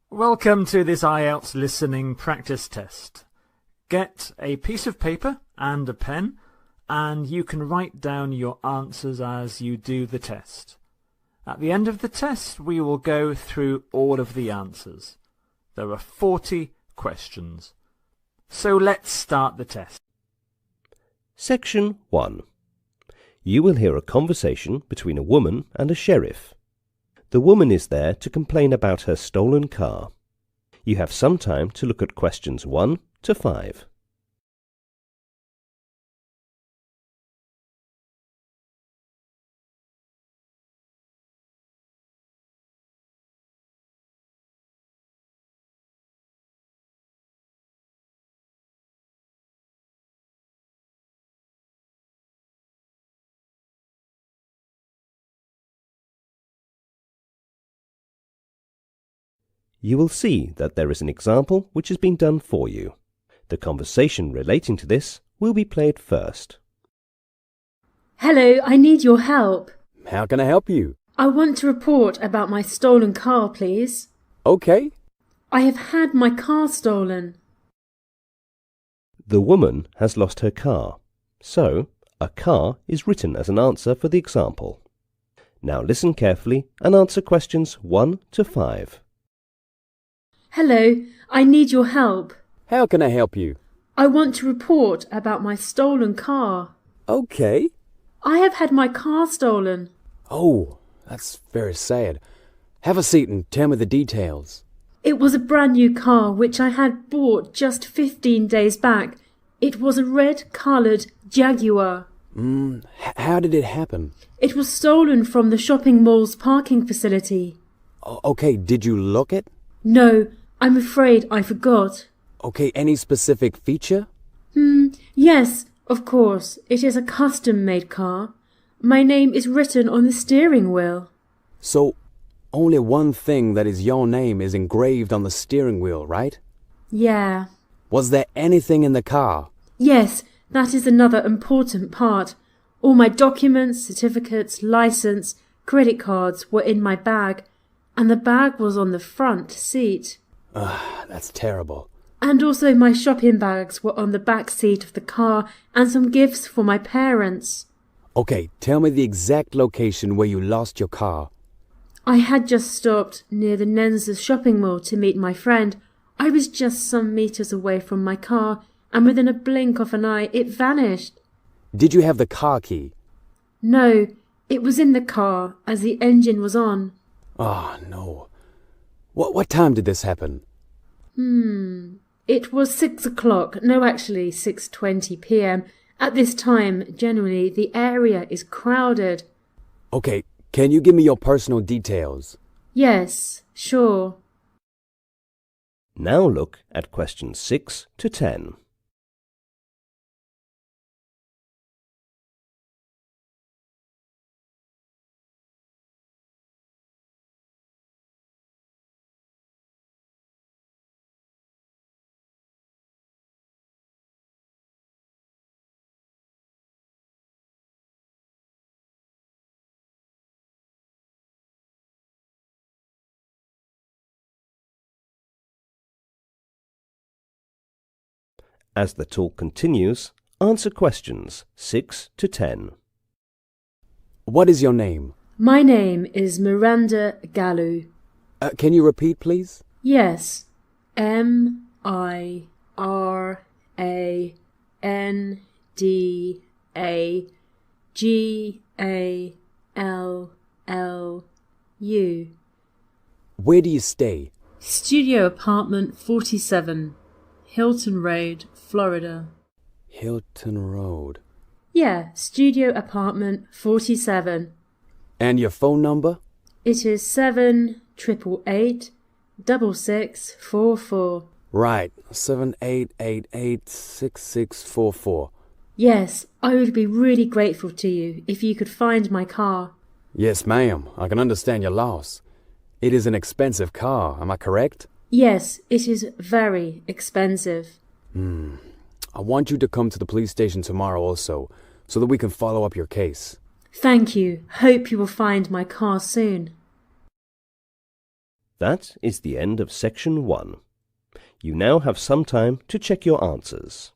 Welcome to this Ielts listening practice test. Get a piece of paper and a pen, and you can write down your answers as you do the test. At the end of the test, we will go through all of the answers. There are 40 questions. So let's start the test. Section 1. You will hear a conversation between a woman and a sheriff. The woman is there to complain about her stolen car. You have some time to look at questions 1 to 5. You will see that there is an example which has been done for you. The conversation relating to this will be played first. Hello, I need your help. How can I help you? I want to report about my stolen car, please. Okay. I have had my car stolen. The woman has lost her car, so a car is written as an answer for the example. Now listen carefully and answer questions 1 to 5. Hello, I need your help. How can I help you? I want to report about my stolen car. Okay. I have had my car stolen. Oh, that's very sad. Have a seat and tell me the details. It was a brand new car which I had bought just 15 days back. It was a red-coloured Jaguar. How did it happen? It was stolen from the shopping mall's parking facility. Okay, did you look it? No, I'm afraid I forgot. Okay, any specific feature? Yes, of course. It is a custom-made car. My name is written on the steering wheel. So, only one thing that is your name is engraved on the steering wheel, right? Yeah. Was there anything in the car? Yes, that is another important part. All my documents, certificates, license, credit cards were in my bag, and the bag was on the front seat. That's terrible. And also my shopping bags were on the back seat of the car and some gifts for my parents. Okay, tell me the exact location where you lost your car. I had just stopped near the Nenz's shopping mall to meet my friend. I was just some meters away from my car, and within a blink of an eye it vanished. Did you have the car key? No, it was in the car as the engine was on. Oh, no. What time did this happen? It was 6 o'clock. No, actually 6:20 p.m. At this time, generally, the area is crowded. Okay, can you give me your personal details? Yes, sure. Now look at questions 6 to 10. As the talk continues, answer questions 6 to 10. What is your name? My name is Miranda Gallu. Can you repeat, please? Yes, Miranda Where do you stay? Studio apartment 47, Hilton Road, Florida. Hilton Road. Yeah, studio apartment 47. And your phone number? It is 788-6644. Right, 78886644. Yes, I would be really grateful to you if you could find my car. Yes, ma'am. I can understand your loss. It is an expensive car, am I correct? Yes, it is very expensive. I want you to come to the police station tomorrow also, so that we can follow up your case. Thank you. Hope you will find my car soon. That is the end of section 1. You now have some time to check your answers.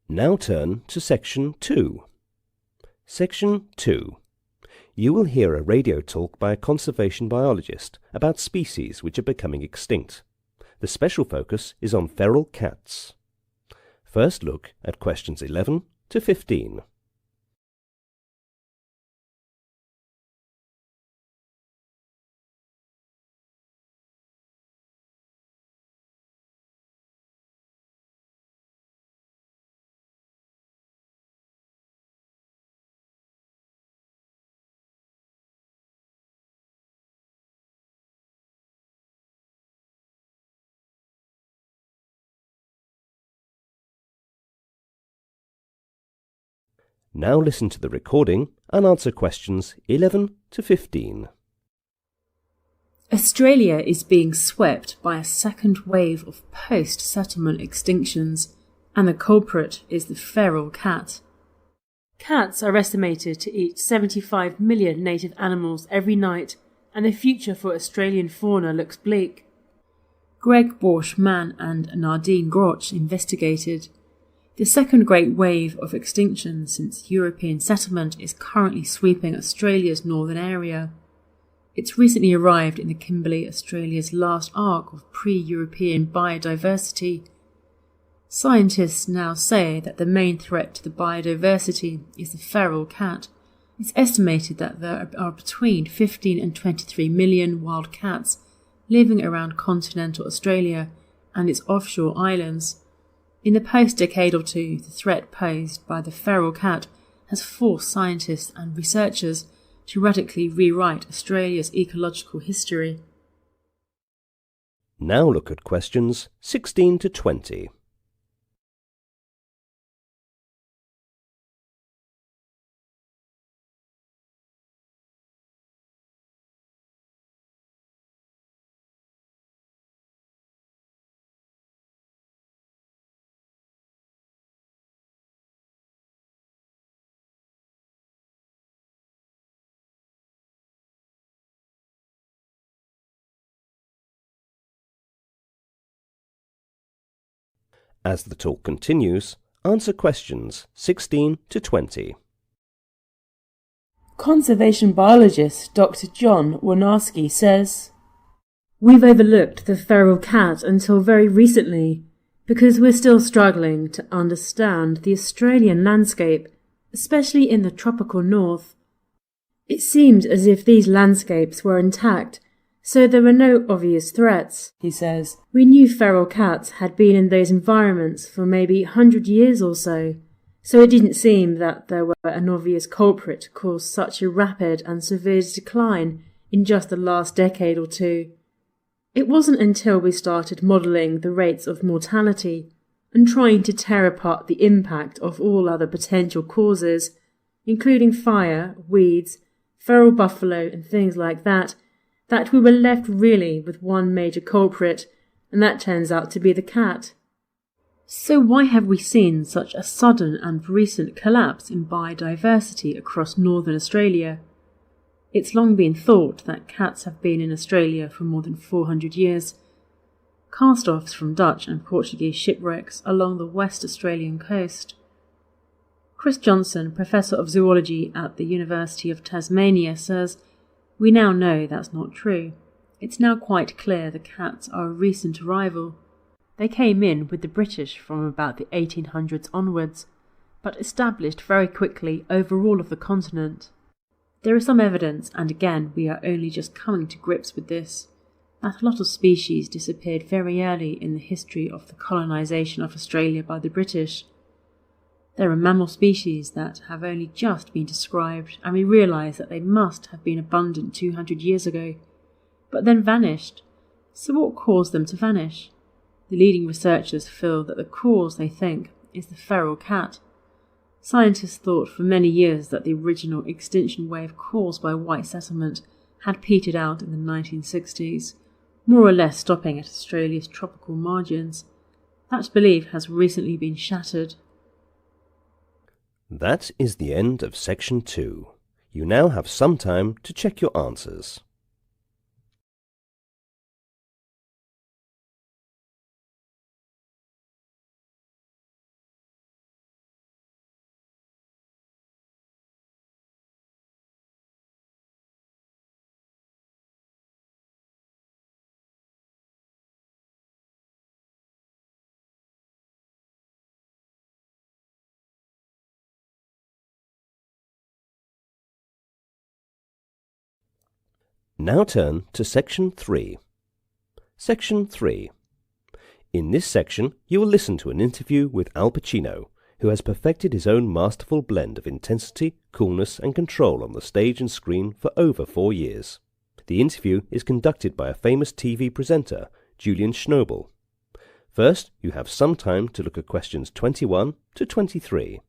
Now turn to section 2. Section 2. You will hear a radio talk by a conservation biologist about species which are becoming extinct. The special focus is on feral cats. First look at questions 11 to 15. Now listen to the recording and answer questions 11 to 15. Australia is being swept by a second wave of post-settlement extinctions, and the culprit is the feral cat. Cats are estimated to eat 75 million native animals every night, and the future for Australian fauna looks bleak. Greg Borsch-Mann and Nardine Groch investigated. The second great wave of extinction since European settlement is currently sweeping Australia's northern area. It's recently arrived in the Kimberley, Australia's last arc of pre-European biodiversity. Scientists now say that the main threat to the biodiversity is the feral cat. It's estimated that there are between 15 and 23 million wild cats living around continental Australia and its offshore islands. In the post-decade or two, the threat posed by the feral cat has forced scientists and researchers to radically rewrite Australia's ecological history. Now look at questions 16 to 20. As the talk continues, answer questions 16 to 20. Conservation biologist Dr. John Warnarski says, "We've overlooked the feral cat until very recently because we're still struggling to understand the Australian landscape, especially in the tropical north. It seemed as if these landscapes were intact, so there were no obvious threats," he says. "We knew feral cats had been in those environments for maybe 100 years or so it didn't seem that there were an obvious culprit to cause such a rapid and severe decline in just the last decade or two. It wasn't until we started modelling the rates of mortality and trying to tear apart the impact of all other potential causes, including fire, weeds, feral buffalo and things like that we were left really with one major culprit, and that turns out to be the cat." So why have we seen such a sudden and recent collapse in biodiversity across northern Australia? It's long been thought that cats have been in Australia for more than 400 years. Cast-offs from Dutch and Portuguese shipwrecks along the West Australian coast. Chris Johnson, Professor of Zoology at the University of Tasmania, says, "We now know that's not true. It's now quite clear the cats are a recent arrival. They came in with the British from about the 1800s onwards, but established very quickly over all of the continent. There is some evidence, and again we are only just coming to grips with this, that a lot of species disappeared very early in the history of the colonisation of Australia by the British. There are mammal species that have only just been described, and we realise that they must have been abundant 200 years ago. but then vanished. So what caused them to vanish? The leading researchers feel that the cause, they think, is the feral cat. Scientists thought for many years that the original extinction wave caused by white settlement had petered out in the 1960s, more or less stopping at Australia's tropical margins. That belief has recently been shattered. That is the end of section 2. You now have some time to check your answers. Now turn to Section 3. Section 3. In this section, you will listen to an interview with Al Pacino, who has perfected his own masterful blend of intensity, coolness and control on the stage and screen for over 4 years. The interview is conducted by a famous TV presenter, Julian Schnobel. First, you have some time to look at questions 21 to 23.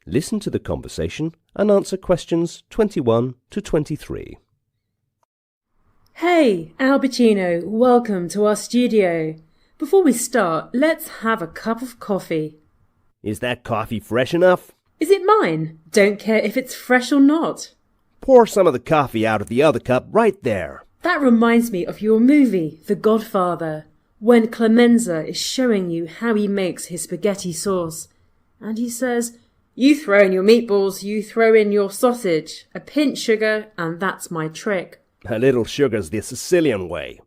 Listen to the conversation and answer questions 21 to 23. Hey, Al Pacino, welcome to our studio. Before we start, let's have a cup of coffee. Is that coffee fresh enough? Is it mine? Don't care if it's fresh or not. Pour some of the coffee out of the other cup right there. That reminds me of your movie, The Godfather, when Clemenza is showing you how he makes his spaghetti sauce. And he says, "You throw in your meatballs, you throw in your sausage, a pinch sugar, and that's my trick." A little sugar's the Sicilian way.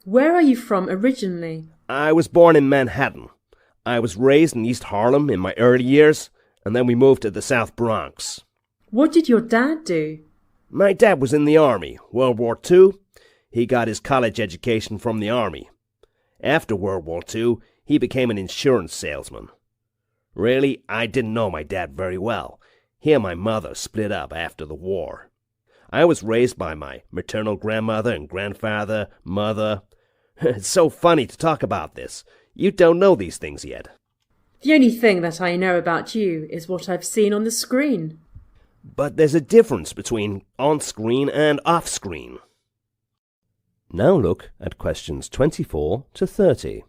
Where are you from originally? I was born in Manhattan. I was raised in East Harlem in my early years, and then we moved to the South Bronx. What did your dad do? My dad was in the Army, World War II. He got his college education from the Army. After World War II, he became an insurance salesman. Really, I didn't know my dad very well. He and my mother split up after the war. I was raised by my maternal grandmother and grandfather, mother. It's so funny to talk about this. You don't know these things yet. The only thing that I know about you is what I've seen on the screen. But there's a difference between on-screen and off-screen. Now look at questions 24 to 30.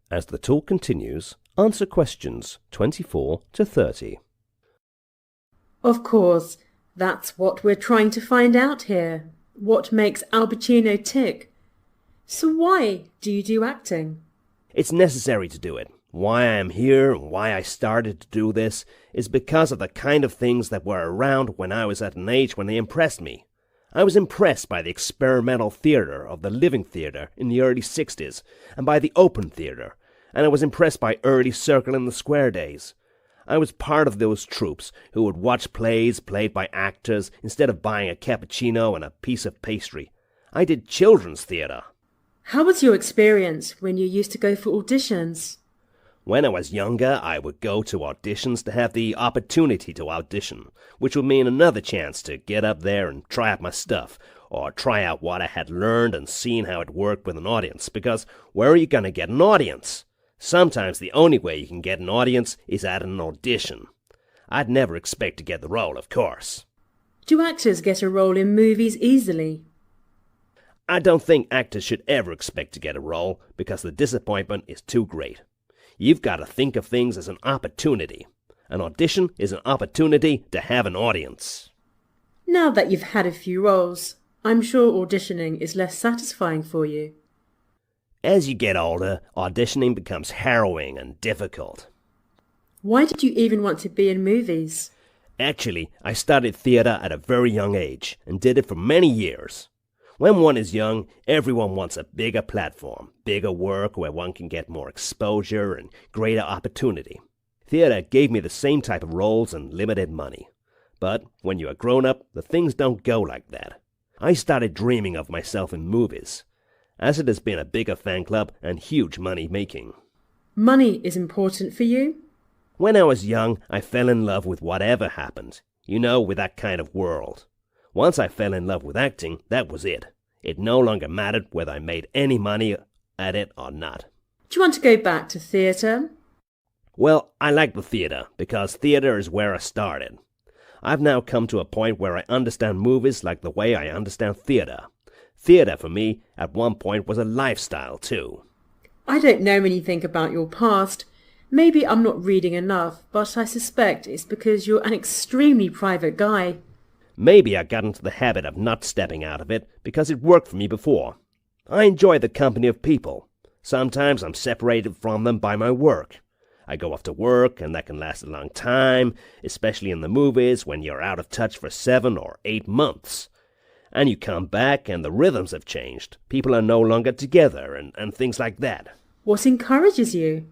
As the talk continues, answer questions 24 to 30. Of course, that's what we're trying to find out here. What makes Al Pacino tick? So why do you do acting? It's necessary to do it. Why I am here and why I started to do this is because of the kind of things that were around when I was at an age when they impressed me. I was impressed by the experimental theatre of the Living Theatre in the early 60s and by the Open Theatre, and I was impressed by early Circle in the Square days. I was part of those troupes who would watch plays played by actors instead of buying a cappuccino and a piece of pastry. I did children's theatre. How was your experience when you used to go for auditions? When I was younger, I would go to auditions to have the opportunity to audition, which would mean another chance to get up there and try out my stuff, or try out what I had learned and seen how it worked with an audience, because where are you going to get an audience? Sometimes the only way you can get an audience is at an audition. I'd never expect to get the role, of course. Do actors get a role in movies easily? I don't think actors should ever expect to get a role, because the disappointment is too great. You've got to think of things as an opportunity. An audition is an opportunity to have an audience. Now that you've had a few roles, I'm sure auditioning is less satisfying for you. As you get older, auditioning becomes harrowing and difficult. Why did you even want to be in movies? Actually, I started theatre at a very young age and did it for many years. When one is young, everyone wants a bigger platform, bigger work where one can get more exposure and greater opportunity. Theatre gave me the same type of roles and limited money. But when you are grown up, the things don't go like that. I started dreaming of myself in movies, as it has been a bigger fan club and huge money making. Money is important for you? When I was young, I fell in love with whatever happened. You know, with that kind of world. Once I fell in love with acting, that was it. It no longer mattered whether I made any money at it or not. Do you want to go back to theatre? Well, I like the theatre because theatre is where I started. I've now come to a point where I understand movies like the way I understand theatre. Theatre for me, at one point, was a lifestyle too. I don't know anything about your past. Maybe I'm not reading enough, but I suspect it's because you're an extremely private guy. Maybe I got into the habit of not stepping out of it because it worked for me before. I enjoy the company of people. Sometimes I'm separated from them by my work. I go off to work, and that can last a long time, especially in the movies when you're out of touch for 7 or 8 months. And you come back and the rhythms have changed. People are no longer together and things like that. What encourages you?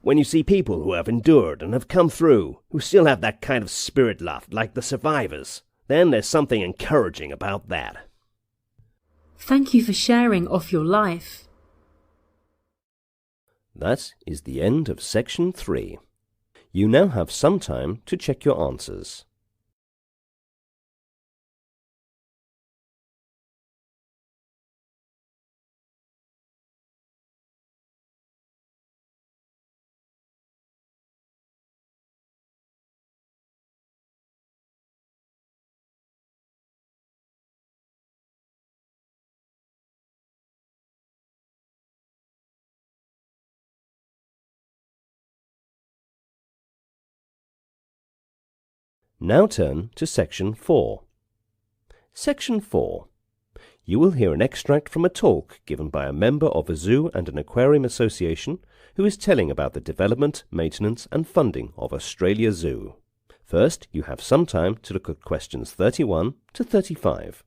When you see people who have endured and have come through, who still have that kind of spirit left, like the survivors, then there's something encouraging about that. Thank you for sharing of your life. That is the end of section 3. You now have some time to check your answers. Now turn to Section 4. Section 4. You will hear an extract from a talk given by a member of a zoo and an aquarium association who is telling about the development, maintenance and funding of Australia Zoo. First, you have some time to look at questions 31 to 35.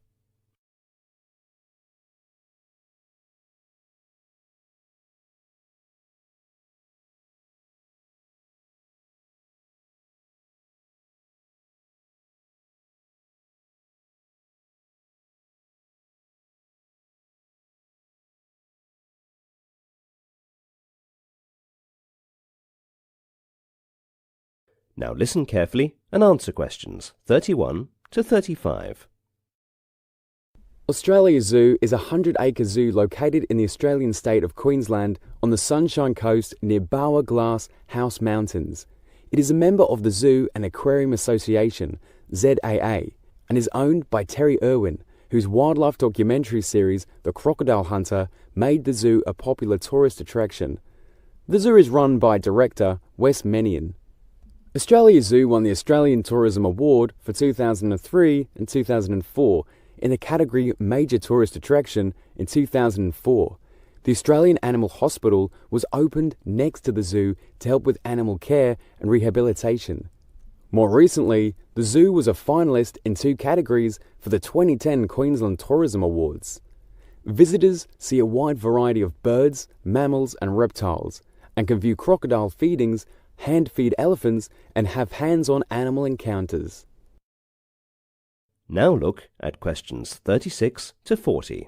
Now listen carefully and answer questions 31 to 35. Australia Zoo is a 100-acre zoo located in the Australian state of Queensland on the Sunshine Coast near Bower Glass House Mountains. It is a member of the Zoo and Aquarium Association, ZAA, and is owned by Terry Irwin, whose wildlife documentary series, The Crocodile Hunter, made the zoo a popular tourist attraction. The zoo is run by director Wes Menion. Australia Zoo won the Australian Tourism Award for 2003 and 2004 in the category Major Tourist Attraction in 2004. The Australian Animal Hospital was opened next to the zoo to help with animal care and rehabilitation. More recently, the zoo was a finalist in 2 categories for the 2010 Queensland Tourism Awards. Visitors see a wide variety of birds, mammals and reptiles, and can view crocodile feedings, hand-feed elephants, and have hands-on animal encounters. Now look at questions 36 to 40.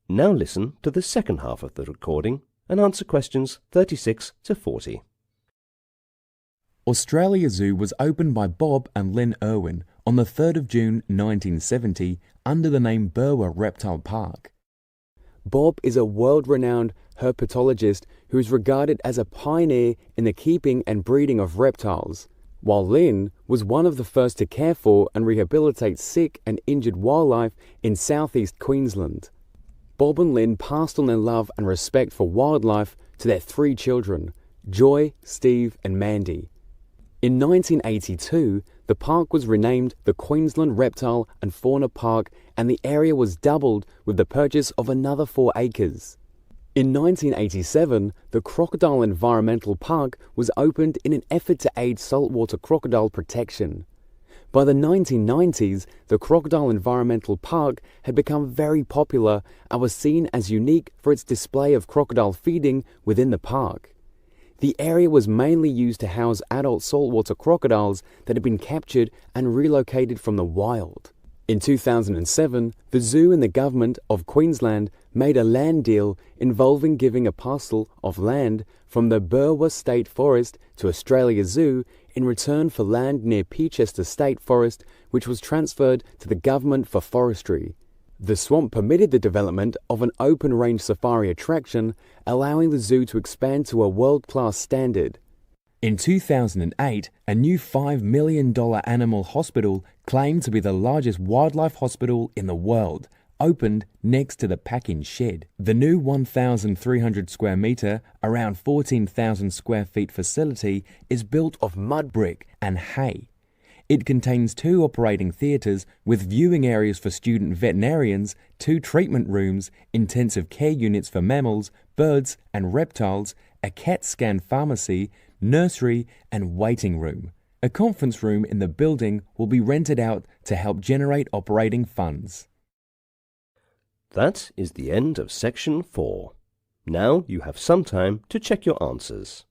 Now listen to the second half of the recording and answer questions 36 to 40. Australia Zoo was opened by Bob and Lynn Irwin on the 3rd of June 1970 under the name Burwa Reptile Park. Bob is a world-renowned herpetologist who is regarded as a pioneer in the keeping and breeding of reptiles, while Lynn was one of the first to care for and rehabilitate sick and injured wildlife in southeast Queensland. Bob and Lynn passed on their love and respect for wildlife to their 3 children, Joy, Steve and Mandy. In 1982, the park was renamed the Queensland Reptile and Fauna Park, and the area was doubled with the purchase of another 4 acres. In 1987, the Crocodile Environmental Park was opened in an effort to aid saltwater crocodile protection. By the 1990s, the Crocodile Environmental Park had become very popular and was seen as unique for its display of crocodile feeding within the park. The area was mainly used to house adult saltwater crocodiles that had been captured and relocated from the wild. In 2007, the zoo and the government of Queensland made a land deal involving giving a parcel of land from the Burwa State Forest to Australia Zoo in return for land near Peachester State Forest, which was transferred to the government for forestry. The swamp permitted the development of an open-range safari attraction, allowing the zoo to expand to a world-class standard. In 2008, a new $5 million animal hospital, claimed to be the largest wildlife hospital in the world, opened next to the packing shed. The new 1,300 square metre, around 14,000 square feet facility is built of mud brick and hay. It contains 2 operating theatres with viewing areas for student veterinarians, 2 treatment rooms, intensive care units for mammals, birds and reptiles, a CAT scan pharmacy, nursery and waiting room. A conference room in the building will be rented out to help generate operating funds. That is the end of section 4. Now you have some time to check your answers.